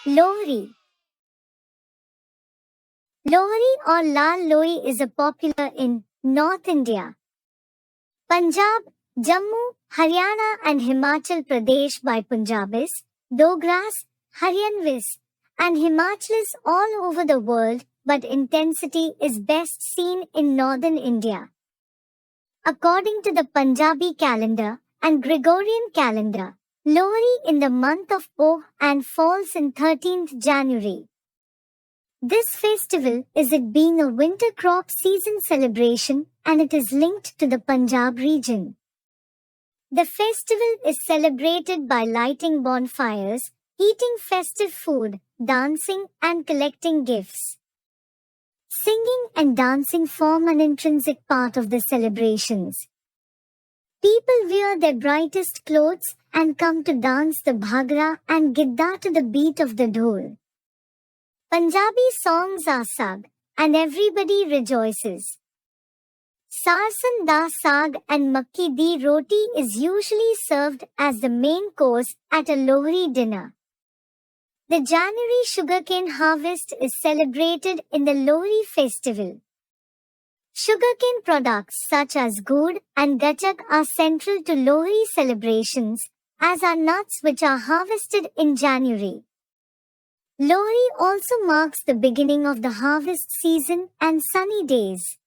Lohri. Lohri or Lal Lohri is a popular in North India, Punjab, Jammu, Haryana and Himachal Pradesh by Punjabis, Dogras, Haryanvis, and Himachalis all over the world, but intensity is best seen in northern India. According to the Punjabi calendar and Gregorian calendar, Lohri in the month of Poh and falls in 13th January. This festival is it being a winter crop season celebration and it is linked to the Punjab region. The festival is celebrated by lighting bonfires, eating festive food, dancing and collecting gifts. Singing and dancing form an intrinsic part of the celebrations. People wear their brightest clothes and come to dance the bhagra and gidda to the beat of the dhol. Punjabi songs are sung, and everybody rejoices. Sarson da saag and makki di roti is usually served as the main course at a Lohri dinner. The January sugarcane harvest is celebrated in the Lohri festival. Sugarcane products such as gourd and gachak are central to Lohri celebrations, as are nuts which are harvested in January. Lohri also marks the beginning of the harvest season and sunny days.